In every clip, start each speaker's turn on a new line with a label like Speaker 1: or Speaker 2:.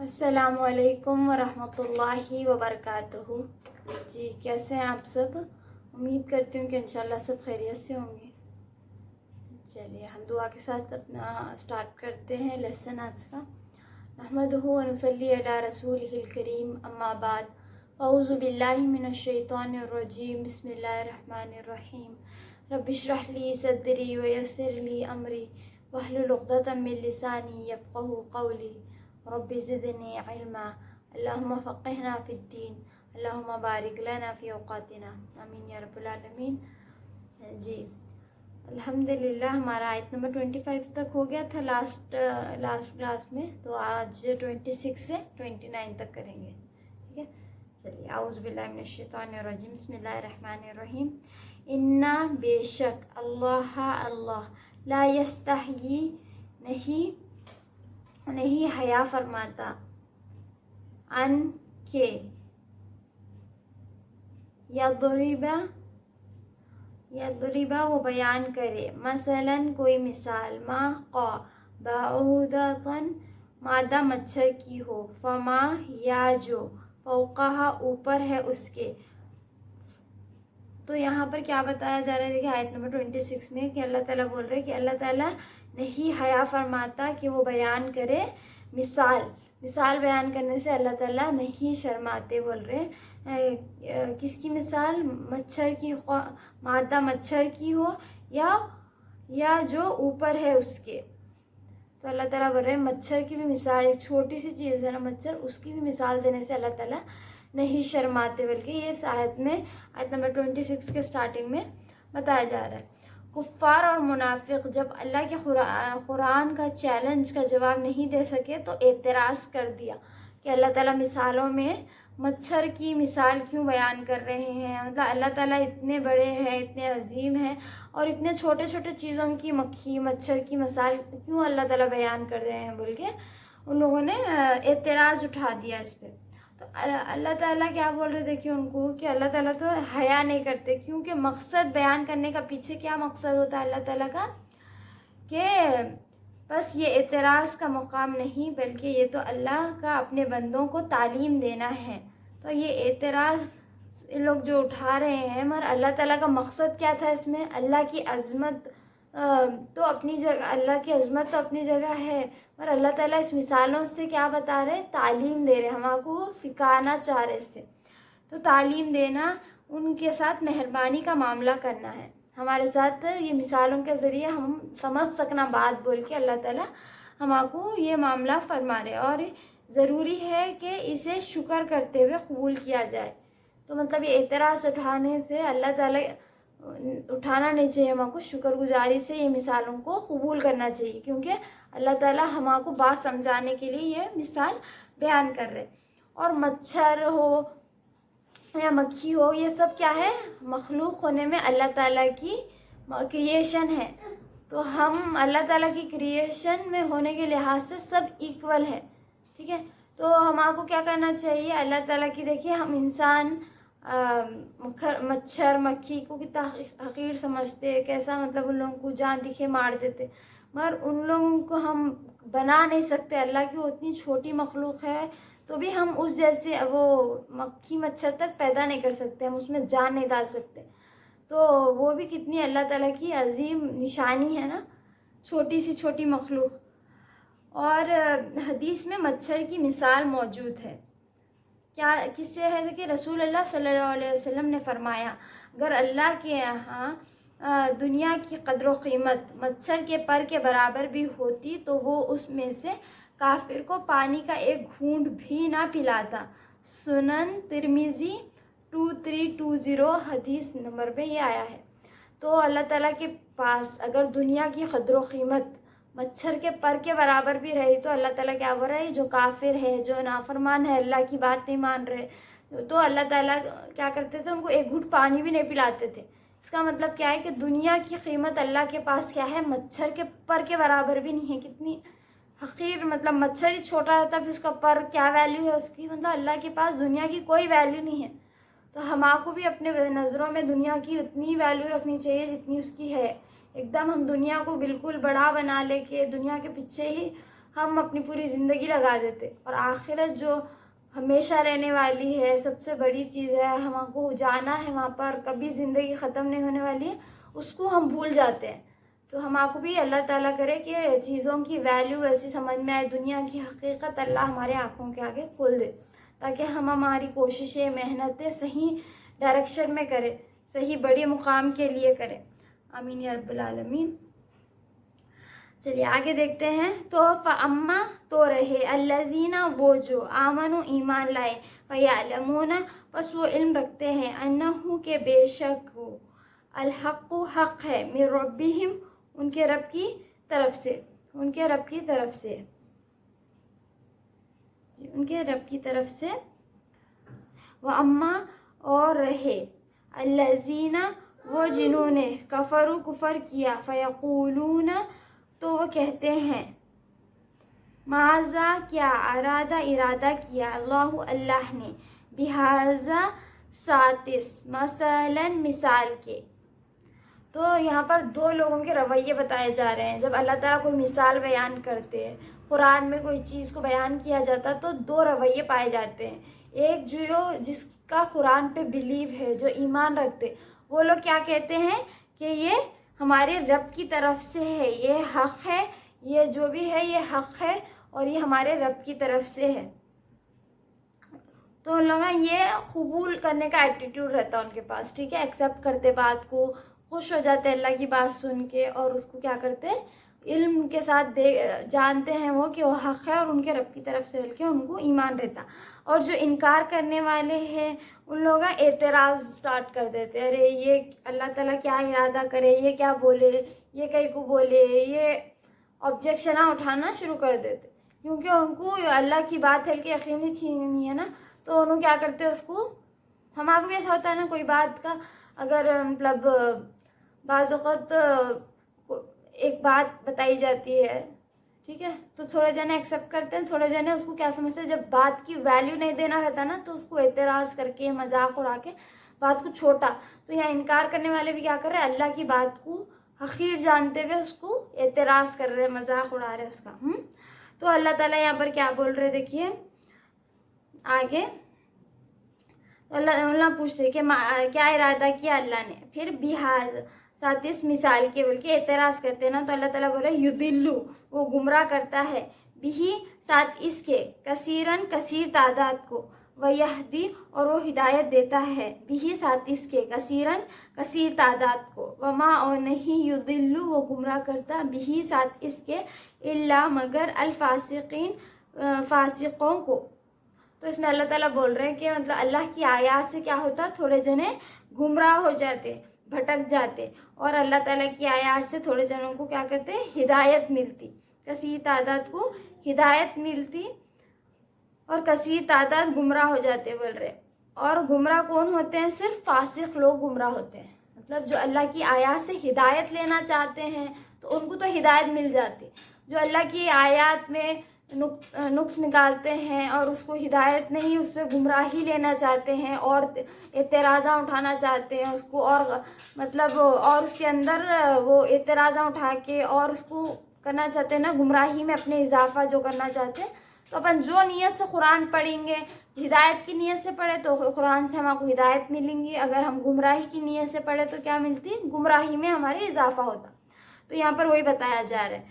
Speaker 1: अस्सलाम वालेकुम वरहमतुल्लाहि वबरकातुहू। जी, कैसे हैं आप सब? उम्मीद करती हूँ कि इंशाल्लाह सब खैरियत से होंगे। चलिए हम दुआ के साथ अपना स्टार्ट करते हैं लेसन आज का। नहमदुहु व नुसल्ली अला रसूलिहिल करीम, अम्मा बाद। औज़ु बिल्लाहि मिनश शैतानिर रजीम, बिस्मिल्लाहिर रहमानिर रहीम। रब्बि इश्रह ली सदरी व यस्सिर ली अमरी वहलुल उक़दतम मिन लिसानी यफ़क़हू क़ौली रब्बि ज़िदनी इल्मा अल्लाहुम्मा फ़क़्हिना फ़िद्दीन अल्लाहुम्मा बारिक लना फ़ी औक़ातिना आमीन या रब्बल आलमीन। जी अल्हम्दुलिल्लाह, हमारा आयत नंबर 25 तक हो गया था लास्ट क्लास में, तो आज 26 से 29 तक करेंगे। ठीक है, चलिए। औज़ु बिल्लाहि मिनश शैतानिर रजीम, बिस्मिल्लाहिर रहमानिर रहीम। इन्ना बेशक अल्लाह ला यस्तही नहीं हया फरमाता अन के यदरिबा वो बयान करे मसलन कोई मिसाल मा क़ा बाऊदतन मादा मच्छर की हो, फमा या जो फ़ौक़हा ऊपर है उसके। तो यहाँ पर क्या बताया जा रहा है? देखिए आयत नंबर 26 में कि अल्लाह ताला बोल रहे हैं कि अल्लाह ताला नहीं हया फरमाता कि वो बयान करे मिसाल बयान करने से अल्लाह ताला नहीं शर्माते। बोल रहे हैं किसकी मिसाल? मच्छर की, मादा मच्छर की हो या जो ऊपर है उसके। तो अल्लाह ताला बोल रहे हैं मच्छर की भी मिसाल, एक छोटी सी चीज़ है ना मच्छर, उसकी भी मिसाल देने से अल्लाह ताला नहीं शर्माते, बल्कि ये आयत नंबर 26 के स्टार्टिंग में बताया जा रहा है। कुफ़ार और मुनाफिक जब अल्लाह के कुरान का चैलेंज का जवाब नहीं दे सके तो एतराज़ कर दिया कि अल्लाह ताला मिसालों में मच्छर की मिसाल क्यों बयान कर रहे हैं। मतलब अल्लाह ताला इतने बड़े हैं, इतने अजीम हैं, और इतने छोटे छोटे चीज़ों की, मक्खी मच्छर की मिसाल क्यों अल्लाह ताला बयान कर रहे हैं बोल के उन लोगों ने एतराज़ उठा दिया इस पर। तो अल्लाह ताला क्या बोल रहे, देखिए उनको, कि अल्लाह ताला तो हया नहीं करते, क्योंकि मकसद बयान करने का पीछे क्या मकसद होता है अल्लाह ताला का, कि बस ये एतराज़ का मुकाम नहीं, बल्कि ये तो अल्लाह का अपने बंदों को तालीम देना है। तो ये एतराज़ लोग जो उठा रहे हैं, मगर अल्लाह ताला का मकसद क्या था इसमें? अल्लाह की अज़मत तो अपनी जगह, अल्लाह की अज़मत तो अपनी जगह है, पर अल्लाह ताला इस मिसालों से क्या बता रहे? तालीम दे रहे, हमको सिखाना चाह रहे इससे। तो तालीम देना, उनके साथ मेहरबानी का मामला करना है, हमारे साथ ये मिसालों के ज़रिए हम समझ सकना बात बोल के अल्लाह ताला हमको ये मामला फरमा रहे, और ज़रूरी है कि इसे शुक्र करते हुए कबूल किया जाए। तो मतलब ये एतराज़ उठाने से अल्लाह ताला उठाना नहीं चाहिए, हमको शुक्रगुजारी से ये मिसालों को कबूल करना चाहिए, क्योंकि अल्लाह ताला हमको बात समझाने के लिए ये मिसाल बयान कर रहे। और मच्छर हो या मक्खी हो, ये सब क्या है? मखलूक होने में अल्लाह ताला की क्रिएशन है। तो हम अल्लाह ताला की क्रिएशन में होने के लिहाज से सब इक्वल है। ठीक है, तो हमको क्या करना चाहिए? अल्लाह ताला की, देखिए हम इंसान मच्छर मक्खी को कितना हकीर समझते, कैसा मतलब उन लोगों को जान दिखे मार देते, मगर उन लोगों को हम बना नहीं सकते। अल्लाह की वो इतनी छोटी मखलूक है, तो भी हम उस जैसे वो मक्खी मच्छर तक पैदा नहीं कर सकते, हम उसमें जान नहीं डाल सकते। तो वो भी कितनी अल्लाह ताला की अजीम निशानी है ना, छोटी सी छोटी मखलूक। और हदीस में मच्छर की मिसाल मौजूद है, क्या किससे है? देखिए रसूल अल्लाह सल्लल्लाहु अलैहि वसल्लम ने फरमाया, अगर अल्लाह के यहाँ दुनिया की कदर व क़ीमत मच्छर के पर के बराबर भी होती तो वो उसमें से काफिर को पानी का एक घूंट भी ना पिलाता। सुनन तिरमिज़ी 2320 हदीस नंबर पे ये आया है। तो अल्लाह ताला के पास अगर दुनिया की कदर व क़ीमत मच्छर के पर के बराबर भी रही, तो अल्लाह ताला क्या बोल रहा है? जो काफिर है, जो नाफरमान है, अल्लाह की बात नहीं मान रहे, तो अल्लाह ताला क्या करते थे? उनको एक घूंट पानी भी नहीं पिलाते थे। इसका मतलब क्या है कि दुनिया की कीमत अल्लाह के पास क्या है? मच्छर के पर के बराबर भी नहीं है। कितनी हकीर, मतलब मच्छर ही छोटा रहता, फिर उसका पर क्या वैल्यू है उसकी? मतलब अल्लाह के पास दुनिया की कोई वैल्यू नहीं है। तो हमको भी अपने नज़रों में दुनिया की उतनी वैल्यू रखनी चाहिए जितनी उसकी है। एकदम हम दुनिया को बिल्कुल बड़ा बना लेके दुनिया के पीछे ही ہم اپنی پوری زندگی لگا دیتے، اور آخرت جو ہمیشہ رہنے والی ہے، سب سے بڑی چیز ہے، ہم کو جانا ہے وہاں پر، کبھی زندگی ختم نہیں ہونے والی ہے، اس کو ہم بھول جاتے ہیں۔ تو ہم آپ کو بھی اللہ تعالیٰ کرے کہ چیزوں کی ویلیو ایسی سمجھ میں آئے، دنیا کی حقیقت اللہ ہمارے آنکھوں کے آگے کھول دے، تاکہ ہم ہماری کوششیں، محنتیں صحیح ڈائریکشن میں کریں، صحیح بڑے مقام کے لیے کریں۔ آمین یا رب العالمین۔ چلیے آگے دیکھتے ہیں۔ تو فَأَمَّا تو رہے الَّذِينَ وہ جو آمنوا ایمان لائے، فَيَعْلَمُونَ پس وہ علم رکھتے ہیں، اَنَّهُ کہ بے شک وہ الحق حق ہے، من ربہم ان کے رب کی طرف سے، ان کے رب کی طرف سے، ان کے رب کی طرف سے۔ وَأَمَّا اور رہے الَّذِينَ وہ جنہوں نے کفروا کفر کیا، فَيَقُولُونَ تو وہ کہتے ہیں، ماذا کیا، ارادہ کیا، اللہ نے، بہذا ساتس مثلا مثال کے۔ تو یہاں پر دو لوگوں کے رویے بتائے جا رہے ہیں۔ جب اللہ تعالیٰ کوئی مثال بیان کرتے ہیں، قرآن میں کوئی چیز کو بیان کیا جاتا تو دو رویے پائے جاتے ہیں۔ ایک جو جس کا قرآن پہ بلیو ہے، جو ایمان رکھتے، وہ لوگ کیا کہتے ہیں کہ یہ ہمارے رب کی طرف سے ہے، یہ حق ہے، یہ جو بھی ہے یہ حق ہے اور یہ ہمارے رب کی طرف سے ہے۔ تو ان لوگوں یہ قبول کرنے کا ایٹیٹیوڈ رہتا ہے ان کے پاس، ٹھیک ہے، ایکسیپٹ کرتے بات کو، خوش ہو جاتے اللہ کی بات سن کے، اور اس کو کیا کرتے علم کے ساتھ جانتے ہیں وہ کہ وہ حق ہے اور ان کے رب کی طرف سے، بلکہ ان کو ایمان رہتا۔ اور جو انکار کرنے والے ہیں ان لوگ اعتراض سٹارٹ کر دیتے، ارے یہ اللہ تعالیٰ کیا ارادہ کرے، یہ کیا بولے، یہ کہیں کو بولے، یہ آبجیکشن اٹھانا شروع کر دیتے، کیونکہ ان کو اللہ کی بات ہے کہ یقینی چھیننی ہے نا، تو انہوں کیا کرتے اس کو، ہمارا بھی ایسا ہوتا ہے نا، کوئی بات کا اگر مطلب بعض اوقات ایک بات بتائی جاتی ہے، ٹھیک ہے، تو تھوڑے جنے ایکسیپٹ کرتے ہیں، تھوڑے جنے اس کو کیا سمجھتے ہیں، جب بات کی ویلیو نہیں دینا رہتا نا تو اس کو اعتراض کر کے، مذاق اڑا کے بات کو چھوٹا۔ تو یہاں انکار کرنے والے بھی کیا کر رہے ہیں، اللہ کی بات کو حقیر جانتے ہوئے اس کو اعتراض کر رہے ہیں، مذاق اڑا رہے ہیں اس کا۔ تو اللہ تعالیٰ یہاں پر کیا بول رہے دیکھیے آگے، اللہ پوچھتے کہ کیا ارادہ کیا اللہ نے، پھر بحاظ ساتھ اس مثال کے بول کے اعتراض کرتے ہیں نا، تو اللہ تعالیٰ بول رہے یدلو وہ گمراہ کرتا ہے، بھی ساتھ اس کے کثیرن کثیر تعداد کو، ویہدی اور وہ ہدایت دیتا ہے، بھی ساتھ اس کے کثیرن کثیر تعداد کو، وما اور نہیں یدلو وہ گمراہ کرتا، بھی ساتھ اس کے الا مگر الفاسقین فاسقوں کو۔ تو اس میں اللہ تعالیٰ بول رہے ہیں کہ مطلب اللہ کی آیات سے کیا ہوتا، تھوڑے جنے گمراہ ہو جاتے، بھٹک جاتے، اور اللہ تعالیٰ کی آیات سے تھوڑے جنوں کو کیا کرتے، ہدایت ملتی، کثیر تعداد کو ہدایت ملتی اور کثیر تعداد گمراہ ہو جاتے بول رہے۔ اور گمراہ کون ہوتے ہیں، صرف فاسق لوگ گمراہ ہوتے ہیں، مطلب جو اللہ کی آیات سے ہدایت لینا چاہتے ہیں تو ان کو تو ہدایت مل جاتی، جو اللہ کی آیات میں نقص نکالتے ہیں اور اس کو ہدایت نہیں، اس سے گمراہی لینا چاہتے ہیں اور اعتراضاں اٹھانا چاہتے ہیں اس کو، اور مطلب اور اس کے اندر وہ اعتراضاں اٹھا کے اور اس کو کرنا چاہتے ہیں نا، گمراہی میں اپنے اضافہ جو کرنا چاہتے ہیں، تو اپن جو نیت سے قرآن پڑھیں گے، ہدایت کی نیت سے پڑھے تو قرآن سے ہم کو ہدایت ملیں گی، اگر ہم گمراہی کی نیت سے پڑھے تو کیا ملتی، گمراہی میں ہمارے اضافہ ہوتا۔ تو یہاں پر وہی بتایا جا رہا ہے،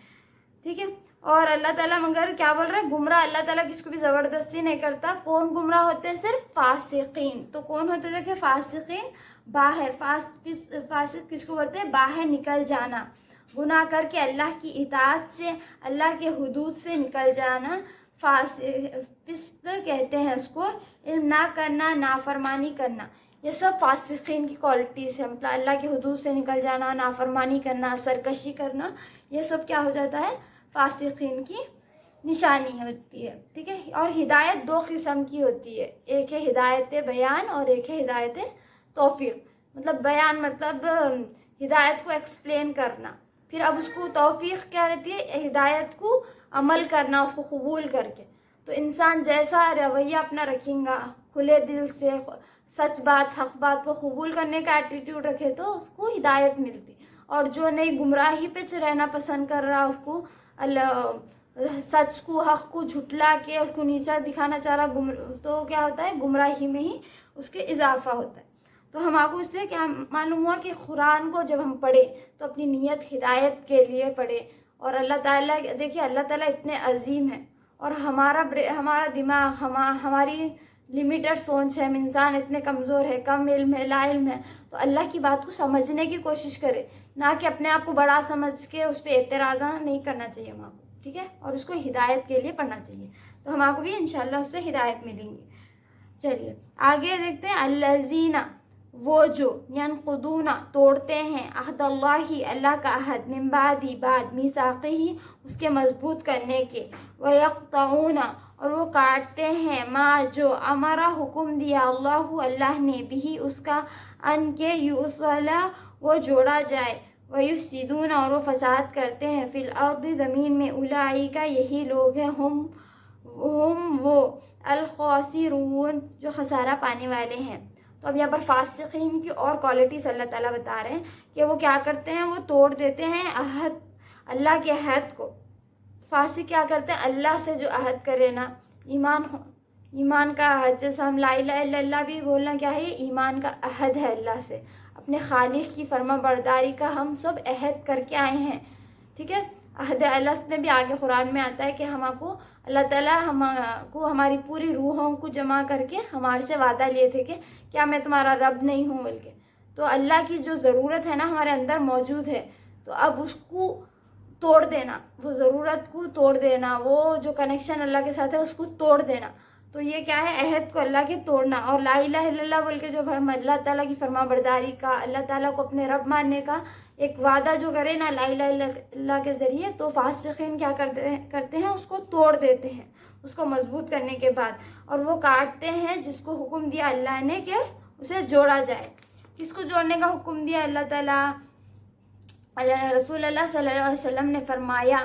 Speaker 1: ٹھیک ہے۔ اور اللہ تعالیٰ مگر کیا بول رہا ہے، گمراہ اللہ تعالیٰ کس کو بھی زبردستی نہیں کرتا، کون گمراہ ہوتے ہیں، صرف فاسقین۔ تو کون ہوتے ہیں، دیکھیں فاسقین، باہر، فاسق کس کو بولتے ہیں، باہر نکل جانا، گناہ کر کے اللہ کی اطاعت سے، اللہ کے حدود سے نکل جانا، فسق کہتے ہیں اس کو، علم نہ کرنا، نافرمانی کرنا، یہ سب فاسقین کی کوالٹیز ہے، مطلب اللہ کے حدود سے نکل جانا، نافرمانی کرنا، سرکشی کرنا، یہ سب کیا ہو جاتا ہے، فاسقین کی نشانی ہوتی ہے، ٹھیک ہے۔ اور ہدایت دو قسم کی ہوتی ہے، ایک ہے ہدایت بیان اور ایک ہے ہدایت توفیق۔ مطلب بیان مطلب ہدایت کو ایکسپلین کرنا، پھر اب اس کو توفیق کیا رہتی ہے، ہدایت کو عمل کرنا، اس کو قبول کر کے۔ تو انسان جیسا رویہ اپنا رکھیں گا، کھلے دل سے سچ بات، حق بات کو قبول کرنے کا ایٹیٹیوڈ رکھے تو اس کو ہدایت ملتی، اور جو نہیں گمراہی پہ رہنا پسند کر رہا اس کو اللہ सच को, हक़ को झुटला के उसको नीचा दिखाना चाह रहा, तो क्या होता है, गुमराही में ही उसके इजाफा होता है। तो हमको इससे क्या मालूम हुआ कि कुरान को जब हम पढ़े तो अपनी नीयत हिदायत के लिए पढ़े। और अल्लाह ताला, देखिए अल्लाह ताला इतने अजीम है और हमारा दिमाग, हमारी लिमिटेड सोच है, हम इंसान इतने कमज़ोर है, कम इल्म है, ला इल्म है। तो अल्लाह की बात को समझने की कोशिश करे, ना कि अपने आप को बड़ा समझ के उस पर एतराज़ा नहीं करना चाहिए हमको, ठीक है। और उसको हिदायत के लिए पढ़ना चाहिए, तो हमको भी इंशाल्लाह उससे हिदायत मिलेंगी। चलिए आगे देखते हैं। अल्लज़ीना, वो जो, यनक़ुदूना, तोड़ते हैं, अहदल्लाही, अल्लाह का अहद, मिन बादी, बाद, मीसाक़िही, उसके मजबूत करने के, व यक़तऊना, और वो काटते हैं, मा, जो, अमरा, हुक्म दिया, अल्लाह ने, बिही, उसका, अन के, युसला, वो जोड़ा जाए, व युफ़सिदूना, और वो फसाद करते हैं, फिल अर्द, ज़मीन में, उलाइका, यही लोग हैं, हम वो, अल ख़ासिरून, जो खसारा पाने वाले हैं। तो अब यहाँ पर फासिकीन की और क्वालिटीज़ अल्लाह ताला बता रहे हैं कि वो क्या करते हैं, वो तोड़ देते हैं अहद, अल्लाह के अहद को। फासिक क्या करते हैं, अल्लाह से जो अहद करे ना, ईमान का अहद, जैसे हम ला इलाहा इल्लल्लाह भी बोलना क्या है, ये ईमान का अहद है अल्लाह से, अपने खालिक की फर्मा बरदारी का हम सब अहद करके आए हैं, ठीक है। अहद अल्लाह में भी आगे कुरान में आता है कि हमको अल्लाह ताला हमको हमारी पूरी रूहों को जमा करके हमारे से वादा लिए थे कि क्या मैं तुम्हारा रब नहीं हूँ बोल के। तो अल्लाह की जो ज़रूरत है ना हमारे अंदर मौजूद है, तो अब उसको तोड़ देना, वो ज़रूरत को तोड़ देना, वो जो कनेक्शन अल्लाह के साथ है उसको तोड़ देना। तो ये क्या है, अहद को अल्लाह के तोड़ना। और ला इलाहा इल्लल्लाह बोल के जो हम अल्लाह ताला की फरमा बरदारी का, अल्लाह ताला को अपने रब मानने का एक वादा जो करे ना ला इलाहा इल्लल्लाह के ज़रिए, तो फासिकीन क्या करते हैं, उसको तोड़ देते हैं, उसको मजबूत करने के बाद। और वो काटते हैं जिसको हुक्म दिया अल्लाह ने कि उसे जोड़ा जाए। किसको जोड़ने का हुक्म दिया अल्लाह ताला, रसूल अल्लाह सल्लल्लाहु अलैहि वसल्लम ने फरमाया,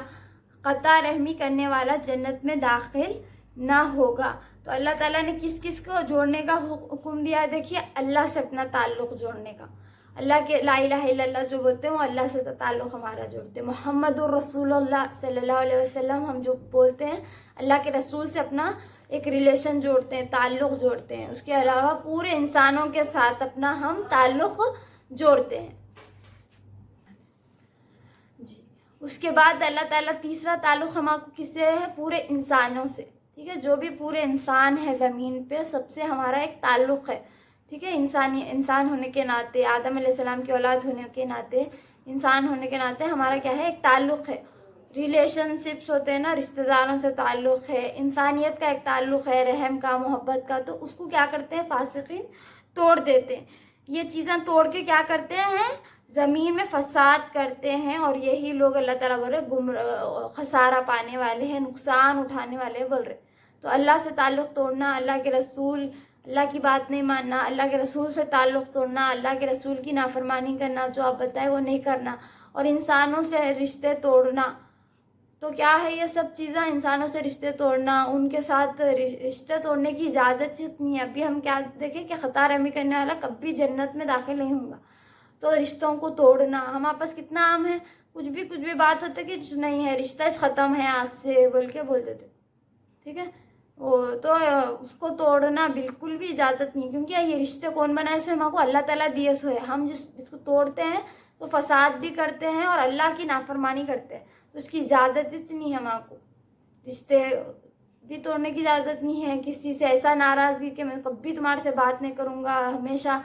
Speaker 1: क़ता रहमी करने वाला जन्नत में दाखिल ना होगा। तो अल्लाह ताला ने किस किस को जोड़ने का हुक्म दिया है, देखिए अल्लाह से अपना ताल्लुक़ जोड़ने का। अल्लाह के ला इलाहा इल्लल्लाह जो बोलते हैं वो अल्लाह से ताल्लुक़ हमारा जोड़ते हैं। मुहम्मदुर रसूलुल्लाह सल्लल्लाहु अलैहि वसल्लम हम जो बोलते हैं, अल्लाह के रसूल से अपना एक रिलेशन जोड़ते हैं, ताल्लुक़ जोड़ते हैं। उसके अलावा पूरे इंसानों के साथ अपना हम ताल्लुक़ जोड़ते हैं जी। उसके बाद अल्लाह ताला तीसरा ताल्लुक़ हमको किससे है, पूरे इंसानों से, ठीक है। जो भी पूरे इंसान है ज़मीन पे, सबसे हमारा एक ताल्लुक़ है, ठीक है। इंसान होने के नाते, आदम अलैहिस्सलाम की औलाद होने के नाते, इंसान होने के नाते हमारा क्या है, एक ताल्लुक़ है। रिलेशनशिप्स होते हैं ना, रिश्तेदारों से ताल्लुक़ है, इंसानियत का एक ताल्लुक़ है, रहम का, मोहब्बत का। तो उसको क्या करते हैं फासिकीन, तोड़ देते हैं। ये चीज़ें तोड़ के क्या करते हैं, ज़मीन में फसाद करते हैं। और यही लोग अल्लाह ताला बोल रहे खसारा पाने वाले हैं, नुकसान उठाने वाले हैं बोल रहे। तो अल्लाह से ताल्लुक़ तोड़ना, अल्लाह के रसूल, अल्लाह की बात नहीं मानना, अल्लाह के रसूल से ताल्लुक़ तोड़ना, अल्लाह के रसूल की नाफरमानी करना, जो आप बताए वो नहीं करना, और इंसानों से रिश्ते तोड़ना। तो क्या है ये सब चीज़ें, इंसानों से रिश्ते तोड़ना, उनके साथ रिश्ते तोड़ने की इजाज़त नहीं है। अभी हम क्या देखें कि ख़ता रहमी करने वाला कभी जन्नत में दाखिल नहीं होगा। तो रिश्तों को तोड़ना हम आपस कितना आम है, कुछ भी बात होती है कि नहीं है, रिश्ता ख़त्म है आज से बोल के बोल देते, ठीक है। वो तो उसको तोड़ना बिल्कुल भी इजाज़त नहीं, क्योंकि ये रिश्ते कौन बनाए, सो हमको अल्लाह ताला दिए सो है। हम जिसको तोड़ते हैं तो फसाद भी करते हैं और अल्लाह की नाफरमानी करते हैं, तो उसकी इजाज़त नहीं है। हमको रिश्ते भी तोड़ने की इजाज़त नहीं है। किसी से ऐसा नाराज़गी कि मैं कभी तुम्हारे से बात नहीं करूँगा, हमेशा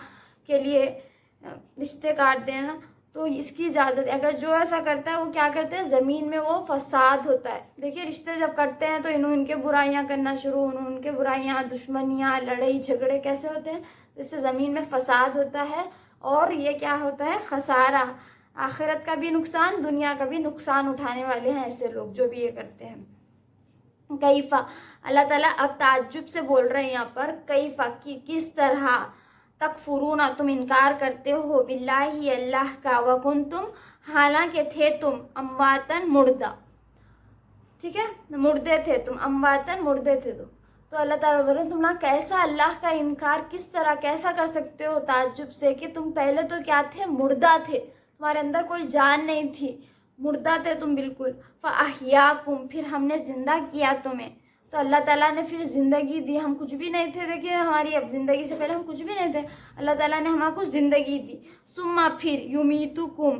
Speaker 1: के लिए रिश्ते काट देना, तो इसकी इजाज़त, अगर जो ऐसा करता है वो क्या करते हैं, ज़मीन में वो फसाद होता है। देखिए रिश्ते जब करते हैं तो इनके बुराइयां करना शुरू, उनके बुराइयां, दुश्मनियां, लड़ाई झगड़े कैसे होते हैं, तो इससे ज़मीन में फसाद होता है। और ये क्या होता है, खसारा, आखिरत का भी नुकसान, दुनिया का भी नुकसान उठाने वाले हैं ऐसे लोग जो भी ये करते हैं। कैफा, अल्लाह ताला अब ताज्जुब से बोल रहे हैं यहाँ पर, कैफा की किस तरह, तकफुरूना तुम इनकार करते हो, बिल्लाही अल्लाह का, वकुंतुम हालांकि थे तुम, अम्वातन मुर्दा, ठीक है, मुर्दे थे तुम, अम्वातन मुर्दे थे तुम। तो अल्लाह ताला बोल रहे तुम ना कैसा अल्लाह का इनकार किस तरह कैसा कर सकते हो ताज्जुब से, कि तुम पहले तो क्या थे, मुर्दा थे, तुम्हारे अंदर कोई जान नहीं थी, मुर्दा थे तुम बिल्कुल, फ़अहयाकुम, फिर हमने ज़िंदा किया तुम्हें। तो अल्लाह ताला ने फिर ज़िंदगी दी, हम कुछ भी नहीं थे, देखिए हमारी अब ज़िंदगी से पहले हम कुछ भी नहीं थे, अल्लाह ताला ने हमको ज़िंदगी दी। सुम्मा, फिर युमीतुकुम,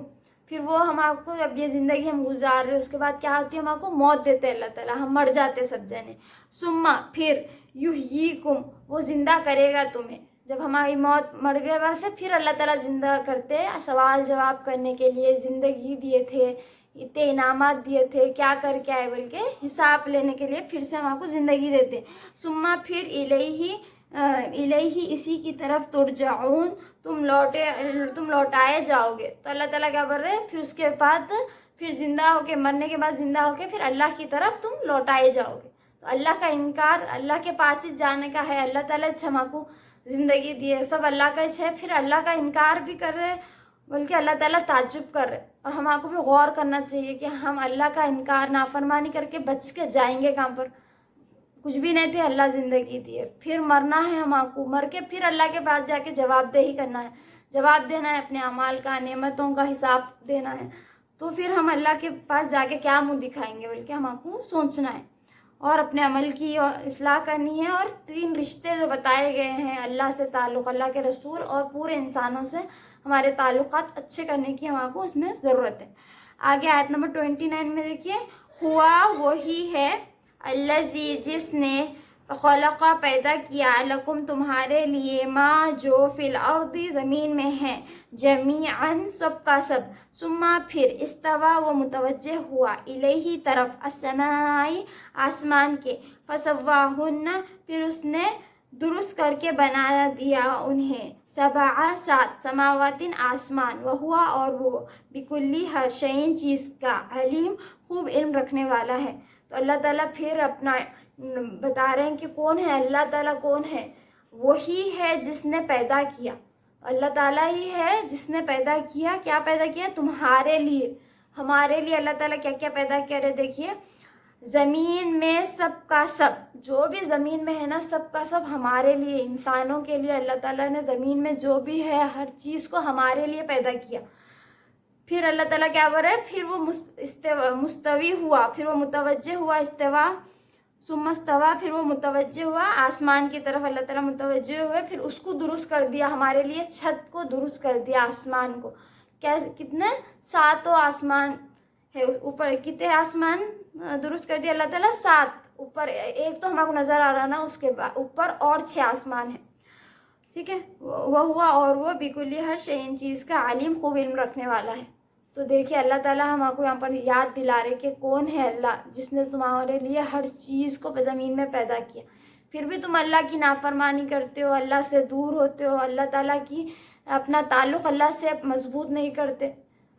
Speaker 1: फिर वो हमको अब ये ज़िंदगी हम गुजार रहे, उसके बाद क्या होती है, हमको मौत देते हैं अल्लाह ताला, हम मर जाते सब जने। सुम्मा, फिर युहयीकुम, वो ज़िंदा करेगा तुम्हें, जब हमारी मौत मर गए वैसे फिर अल्लाह ताला ज़िंदा करते, सवाल जवाब करने के लिए ज़िंदगी दिए थे, इतने इनामात दिए थे, क्या करके आए बोल के हिसाब लेने के लिए फिर से हमको ज़िंदगी देते। सुम्मा, फिर इलैही, इसी की तरफ तुरजाऊन, तुम लौटाए जाओगे। तो अल्लाह ताला क्या बोल रहे हैं, फिर उसके बाद फिर ज़िंदा होके, मरने के बाद ज़िंदा होके फिर अल्लाह की तरफ तुम लौटाए जाओगे। तो अल्लाह का इनकार, अल्लाह के पास ही जाने का है, अल्लाह ताला हमको ज़िंदगी दी है, सब अल्लाह का है, फिर अल्लाह का इनकार भी कर रहे हैं, बल्कि अल्लाह ताला ताज्जुब कर रहे। और हमको भी गौर करना चाहिए कि हम अल्लाह का इनकार नाफरमानी करके बच के जाएंगे कहाँ पर, कुछ भी नहीं थे, अल्लाह ज़िंदगी दी है, फिर मरना है हमको, मर के फिर अल्लाह के पास जाके जवाबदेही करना है, जवाब देना है अपने अमाल का, नेमतों का हिसाब देना है। तो फिर हम अल्लाह के पास जाके क्या मुँह दिखाएंगे बल्कि हमको सोचना है और अपने अमल की इस्लाह करनी है। और 3 रिश्ते जो बताए गए हैं अल्लाह से ताल्लुक़, अल्लाह के रसूल और पूरे इंसानों से हमारे ताल्लुक़ात अच्छे करने की हमको उसमें ज़रूरत है। आगे आयत नंबर 29 में देखिए, हुआ वही है, अल्लज़ी, जिसने, खलक़ा, पैदा किया, लकुम, तुम्हारे लिए, माँ, जो, फिल अर्दी, ज़मीन में है, जमीअन, सब का सब। सुम्मा, फिर, इस्तवा, वो मुतवज्जे हुआ, इलैही, तरफ, अस्समाई, आसमान के, फसव्वाहुन्ना, फिर उसने दुरुस्त करके बना दिया उन्हें, सबआ, 7 समावातिन, आसमान, वहुआ, और वो, बिकुल्ली, हर शैइन, चीज़ का, अलीम, खूब इल्म रखने वाला है। तो अल्लाह ताला फिर अपना बता रहे हैं कि कौन है अल्लाह ताला, कौन है, वही है जिसने पैदा किया, अल्लाह ताला ही है जिसने पैदा किया। क्या पैदा किया, तुम्हारे लिए, हमारे लिए अल्लाह ताला क्या क्या पैदा किया रहे, देखिए, ज़मीन में सब का सब, जो भी ज़मीन में है ना, सब का सब हमारे लिए, इंसानों के लिए अल्लाह ताला ने ज़मीन में जो भी है हर चीज़ को हमारे लिए पैदा किया। फिर अल्लाह ताला क्या बोल रहे हैं, फिर वो मुस्तवी हुआ, फिर वो मुतवज्जे हुआ, इस्तेवा, सुमस्तवा, फिर वो मुतवज्जे हुआ आसमान की तरफ, अल्लाह ताला मुतवज्जे हुए, फिर उसको दुरुस्त कर दिया हमारे लिए, छत को दुरुस्त कर दिया, आसमान को। क्या, कितने, 7 आसमान है ऊपर, कितने आसमान दुरुस्त कर दिया अल्लाह ताला, 7 ऊपर, एक तो हमको नज़र आ रहा ना, उसके बाद ऊपर और 6 आसमान है, ठीक है। वह हुआ, और वो बिकुल्ली, हर शैइन, चीज़ का, आलिम, खूब इल्म रखने वाला है। तो देखिए अल्लाह ताला हमको यहाँ पर याद दिला रहे कि कौन है अल्लाह, जिसने तुम्हारे लिए हर चीज़ को ज़मीन में पैदा किया। फिर भी तुम अल्लाह की नाफरमानी करते हो, अल्लाह से दूर होते हो, अल्लाह ताला की अपना ताल्लुक़ अल्लाह से मजबूत नहीं करते,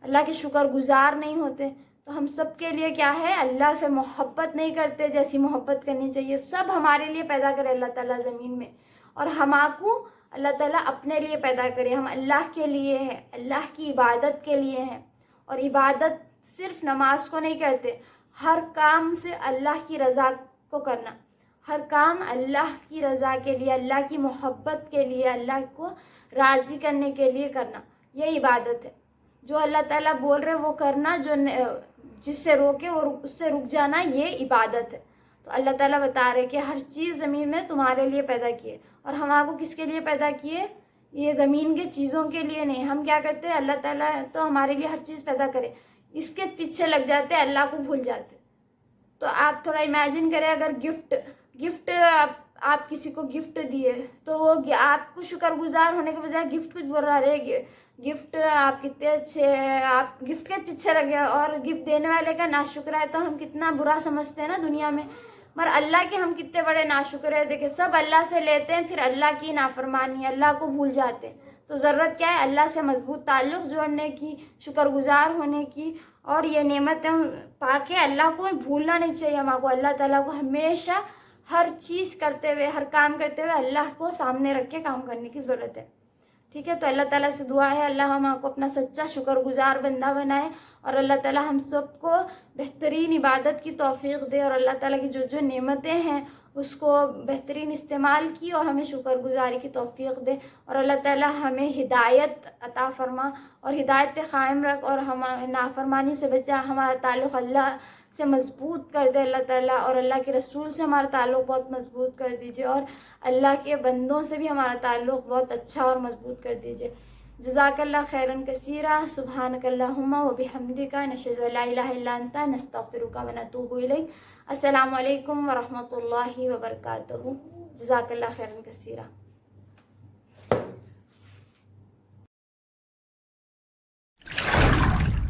Speaker 1: अल्लाह के शुक्रगुजार नहीं होते। तो हम सब के लिए क्या है, अल्लाह से मोहब्बत नहीं करते जैसी मोहब्बत करनी चाहिए। सब हमारे लिए पैदा करे अल्लाह ताला ज़मीन में, और हमको अल्लाह ताला अपने लिए पैदा करे, हम अल्लाह के लिए हैं, अल्लाह की इबादत के लिए हैं। और इबादत सिर्फ नमाज को नहीं करते, हर काम से अल्लाह की रज़ा को करना, हर काम अल्लाह की रज़ा के लिए, अल्लाह की मोहब्बत के लिए, अल्लाह को राज़ी करने के लिए करना, ये इबादत है। जो अल्लाह ताला बोल रहे वो करना, जो जिससे रोके वो उससे रुक जाना, ये इबादत है। तो अल्लाह ताला बता रहे कि हर चीज़ ज़मीन में तुम्हारे लिए पैदा किए, और हमको किसके लिए पैदा किए, ये ज़मीन के चीज़ों के लिए नहीं। हम क्या करते हैं, अल्लाह ताला तो हमारे लिए हर चीज़ पैदा करे, इसके पीछे लग जाते, अल्लाह को भूल जाते। तो आप थोड़ा इमेजिन करें, अगर गिफ्ट आप किसी को गिफ्ट दिए, तो वो आपको शुक्रगुजार होने के बजाय गिफ्ट कुछ बोल रहा है, गिफ्ट आप कितने अच्छे हैं, आप गिफ्ट के पीछे लगे, और गिफ्ट देने वाले का नाशुक्र है, तो हम कितना बुरा समझते हैं ना दुनिया में। मगर अल्लाह के हम कितने बड़े नाशुक्र है, देखिए सब अल्लाह से लेते हैं, फिर अल्लाह की नाफरमानी, अल्लाह को भूल जाते हैं। तो ज़रूरत क्या है, अल्लाह से मजबूत ताल्लुक़ जोड़ने की, शुक्रगुजार होने की, और ये नेमतें पाके अल्लाह को भूलना नहीं चाहिए हमको। अल्लाह ताला को हमेशा हर चीज़ करते हुए, हर काम करते हुए अल्लाह को सामने रख के काम करने की ज़रूरत है, ठीक है। तो अल्लाह ताला से दुआ है, अल्लाह हमको अपना सच्चा शुक्रगुजार बंदा बनाए, और अल्लाह ताला हम सबको बेहतरीन इबादत की तौफीक दे, और अल्लाह ताला की जो जो नेमतें हैं اس کو بہترین استعمال کی اور ہمیں شکر گزاری کی توفیق دے، اور اللہ تعالیٰ ہمیں ہدایت عطا فرما اور ہدایت پہ قائم رکھ، اور ہم نافرمانی سے بچا، ہمارا تعلق اللہ سے مضبوط کر دے اللہ تعالیٰ، اور اللہ کے رسول سے ہمارا تعلق بہت مضبوط کر دیجیے، اور اللہ کے بندوں سے بھی ہمارا تعلق بہت اچھا اور مضبوط کر دیجیے۔ جزاک اللہ خیرن کثیرا، سبحانک اللہم و بحمدک، نشہد ان لا الہ الا انت، نستغفرک و نتوب الیک۔ السلام علیکم ورحمۃ اللہ وبرکاتہ۔ جزاک اللہ خیرن کثیرا۔